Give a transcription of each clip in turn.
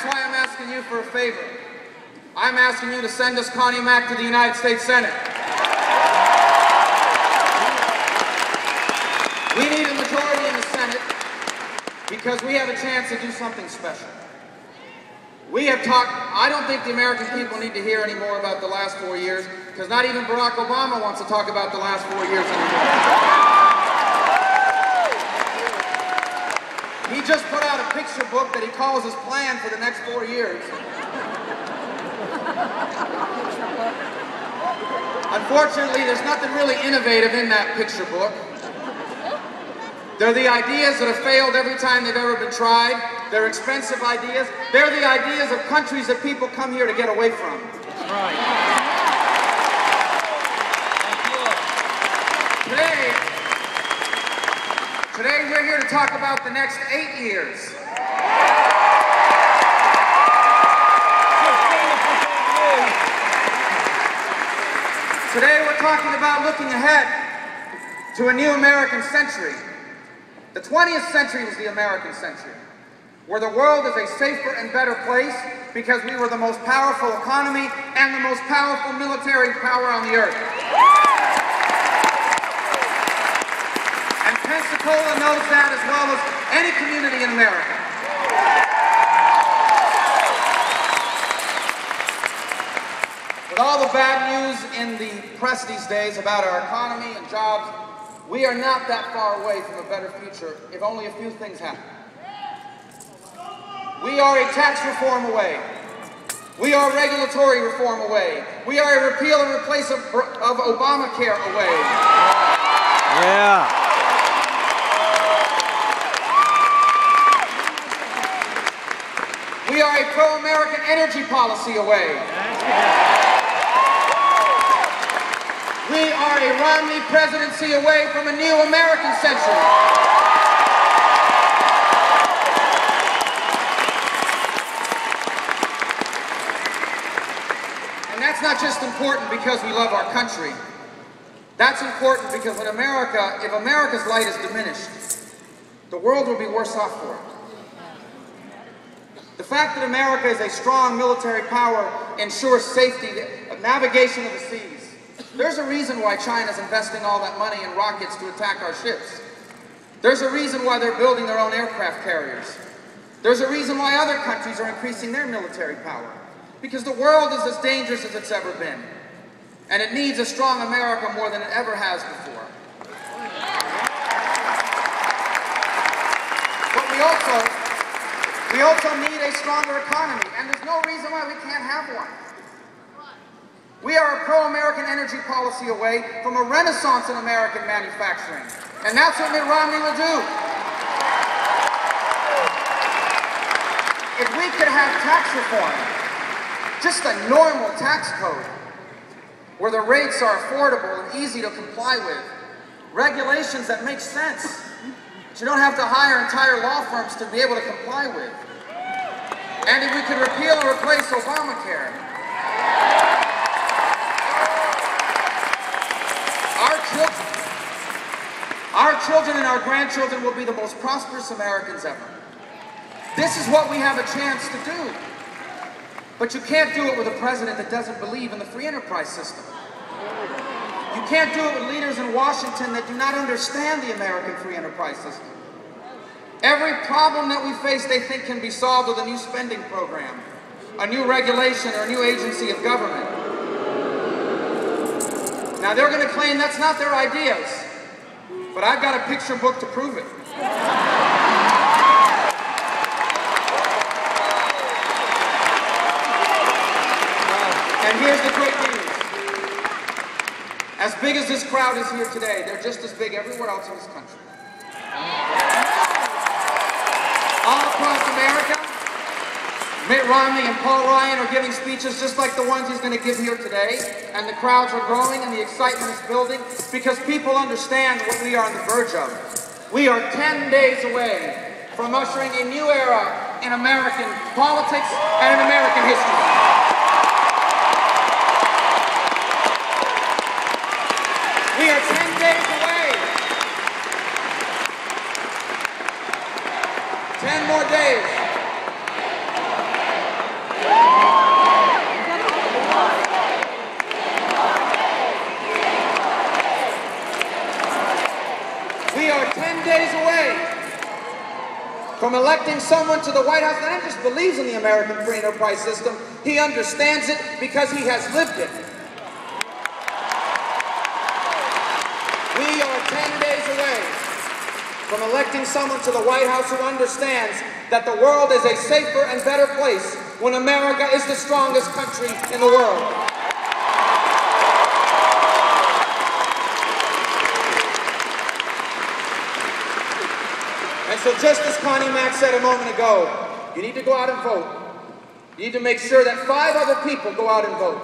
That's why I'm asking you for a favor. I'm asking you to send us Connie Mack to the United States Senate. We need a majority in the Senate because we have a chance to do something special. We have talked, I don't think the American people need to hear any more about the last 4 years, because not even Barack Obama wants to talk about the last 4 years anymore. He just put out a picture book that he calls his plan for the next 4 years. Unfortunately, there's nothing really innovative in that picture book. They're the ideas that have failed every time they've ever been tried. They're expensive ideas. They're the ideas of countries that people come here to get away from. That's right. Today we're here to talk about the next 8 years. Today we're talking about looking ahead to a new American century. The 20th century was the American century, where the world is a safer and better place because we were the most powerful economy and the most powerful military power on the earth. And Pensacola knows that as well as any community in America. With all the bad news in the press these days about our economy and jobs, we are not that far away from a better future if only a few things happen. We are a tax reform away. We are regulatory reform away. We are a repeal and replace of Obamacare away. Yeah. We are a pro-American energy policy away. We are a Romney presidency away from a new American century. And that's not just important because we love our country. That's important because when if America's light is diminished, the world will be worse off for it. The fact that America is a strong military power ensures safety, navigation of the seas. There's a reason why China's investing all that money in rockets to attack our ships. There's a reason why they're building their own aircraft carriers. There's a reason why other countries are increasing their military power. Because the world is as dangerous as it's ever been. And it needs a strong America more than it ever has before. But we also need a stronger economy, and there's no reason why we can't have one. We are a pro-American energy policy away from a renaissance in American manufacturing. And that's what Mitt Romney will do. If we could have tax reform, just a normal tax code, where the rates are affordable and easy to comply with, regulations that make sense, that you don't have to hire entire law firms to be able to comply with. And if we could repeal or replace Obamacare, our children and our grandchildren will be the most prosperous Americans ever. This is what we have a chance to do. But you can't do it with a president that doesn't believe in the free enterprise system. You can't do it with leaders in Washington that do not understand the American free enterprise system. Every problem that we face, they think can be solved with a new spending program, a new regulation, or a new agency of government. Now they're going to claim that's not their ideas, but I've got a picture book to prove it. And here's the great news. As big as this crowd is here today, they're just as big everywhere else in this country. All across America, Mitt Romney and Paul Ryan are giving speeches just like the ones he's going to give here today, and the crowds are growing and the excitement is building because people understand what we are on the verge of. We are 10 days away from ushering a new era in American politics and in American history. We are 10 days away. 10 more days. We are 10 days away from electing someone to the White House that not just believes in the American free enterprise system, he understands it because he has lived it. We are 10 days away from electing someone to the White House who understands that the world is a safer and better place when America is the strongest country in the world. And so just as Connie Mack said a moment ago, you need to go out and vote. You need to make sure that 5 other people go out and vote.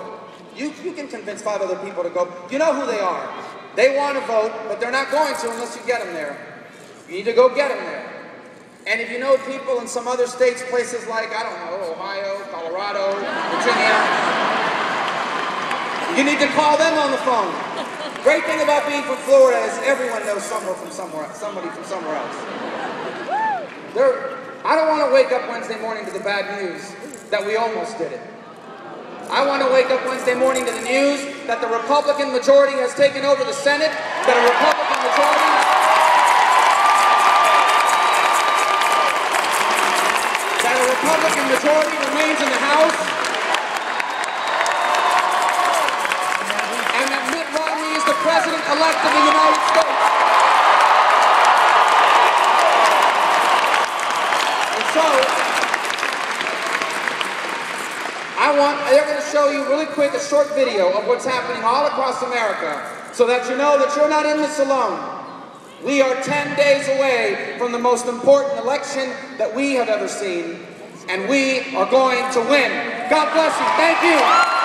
You can convince 5 other people to go. You know who they are. They want to vote, but they're not going to unless you get them there. You need to go get them there. And if you know people in some other states, places like, I don't know, Ohio, Colorado, Virginia, you need to call them on the phone. Great thing about being from Florida is everyone knows somebody from somewhere else. I don't want to wake up Wednesday morning to the bad news that we almost did it. I want to wake up Wednesday morning to the news that the Republican majority has taken over the Senate, that a Republican majority remains in the House, and that Mitt Romney is the President-elect of the United States. And so, they're going to show you really quick a short video of what's happening all across America so that you know that you're not in this alone. We are 10 days away from the most important election that we have ever seen, and we are going to win. God bless you. Thank you.